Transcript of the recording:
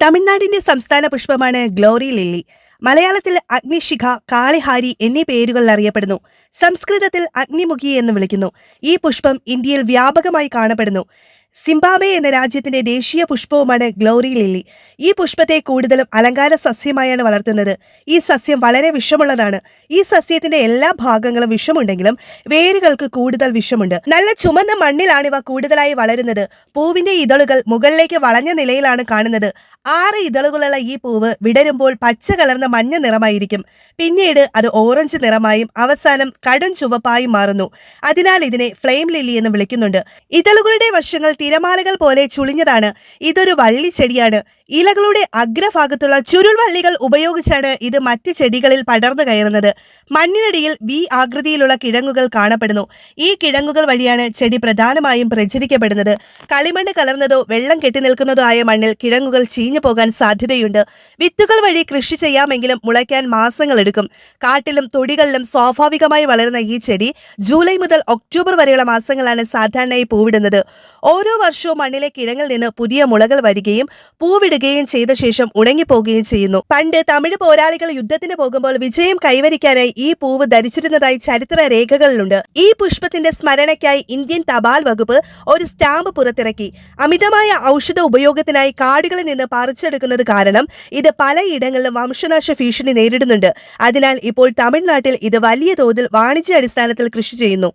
തമിഴ്നാടിന്റെ സംസ്ഥാന പുഷ്പമാണ് glory lily. മലയാളത്തിൽ അഗ്നിശിഖ, കാളിഹാരി എന്നീ പേരുകളിൽ അറിയപ്പെടുന്നു. സംസ്കൃതത്തിൽ അഗ്നിമുഖി എന്ന് വിളിക്കുന്നു. ഈ പുഷ്പം ഇന്ത്യയിൽ വ്യാപകമായി കാണപ്പെടുന്നു. സിംബാബ്വെ എന്ന രാജ്യത്തിന്റെ ദേശീയ പുഷ്പവുമാണ് ഗ്ലോറി ലില്ലി. ഈ പുഷ്പത്തെ കൂടുതലും അലങ്കാര സസ്യമായാണ് വളർത്തുന്നത്. ഈ സസ്യം വളരെ വിഷമുള്ളതാണ്. ഈ സസ്യത്തിന്റെ എല്ലാ ഭാഗങ്ങളും വിഷമുണ്ടെങ്കിലും വേരുകൾക്ക് കൂടുതൽ വിഷമുണ്ട്. നല്ല ചുമന്ന മണ്ണിലാണിവ കൂടുതലായി വളരുന്നത്. പൂവിന്റെ ഇതളുകൾ മുകളിലേക്ക് വളഞ്ഞ നിലയിലാണ് കാണുന്നത്. 6 ഇതളുകളുള്ള ഈ പൂവ് വിടരുമ്പോൾ പച്ച കലർന്ന മഞ്ഞ നിറമായിരിക്കും. പിന്നീട് അത് ഓറഞ്ച് നിറമായും അവസാനം കടും ചുവപ്പായും മാറുന്നു. അതിനാൽ ഇതിനെ ഫ്ലെയിം ലില്ലി എന്ന് വിളിക്കുന്നുണ്ട്. ഇതളുകളുടെ വശങ്ങൾ തിരമാലകൾ പോലെ ചുളിഞ്ഞതാണ്. ഇതൊരു വള്ളിച്ചെടിയാണ്. ഇലകളുടെ അഗ്രഭാഗത്തുള്ള ചുരുൾവള്ളികൾ ഉപയോഗിച്ചാണ് ഇത് മറ്റ് ചെടികളിൽ പടർന്നു കയറുന്നത്. മണ്ണിനടിയിൽ വി ആകൃതിയിലുള്ള കിഴങ്ങുകൾ കാണപ്പെടുന്നു. ഈ കിഴങ്ങുകൾ വഴിയാണ് ചെടി പ്രധാനമായും പ്രചരിക്കപ്പെടുന്നത്. കളിമണ്ണ് കലർന്നതോ വെള്ളം കെട്ടിനിൽക്കുന്നതോ ആയ മണ്ണിൽ കിഴങ്ങുകൾ ചീഞ്ഞു പോകാൻ സാധ്യതയുണ്ട്. വിത്തുകൾ വഴി കൃഷി ചെയ്യാമെങ്കിലും മുളയ്ക്കാൻ മാസങ്ങളെടുക്കും. കാട്ടിലും തൊടികളിലും സ്വാഭാവികമായി വളരുന്ന ഈ ചെടി ജൂലൈ മുതൽ ഒക്ടോബർ വരെയുള്ള മാസങ്ങളാണ് സാധാരണയായി പൂവിടുന്നത്. ഓരോ വർഷവും മണ്ണിലെ കിഴങ്ങിൽ നിന്ന് പുതിയ മുളകൾ വരികയും പൂവിടുകയും ചെയ്ത ശേഷം ഉണങ്ങിപ്പോകുകയും ചെയ്യുന്നു. പണ്ട് തമിഴ് പോരാളികൾ യുദ്ധത്തിന് പോകുമ്പോൾ വിജയം കൈവരിക്കാനായി ഈ പൂവ് ധരിച്ചിരുന്നതായി ചരിത്ര രേഖകളിലുണ്ട്. ഈ പുഷ്പത്തിന്റെ സ്മരണയ്ക്കായി ഇന്ത്യൻ തപാൽ വകുപ്പ് ഒരു സ്റ്റാമ്പ് പുറത്തിറക്കി. അമിതമായ ഔഷധ ഉപയോഗത്തിനായി കാടുകളിൽ നിന്ന് പറിച്ചെടുക്കുന്നത് കാരണം ഇത് പലയിടങ്ങളിലും വംശനാശ ഭീഷണി നേരിടുന്നുണ്ട്. അതിനാൽ ഇപ്പോൾ തമിഴ്നാട്ടിൽ ഇത് വലിയ തോതിൽ വാണിജ്യ അടിസ്ഥാനത്തിൽ കൃഷി ചെയ്യുന്നു.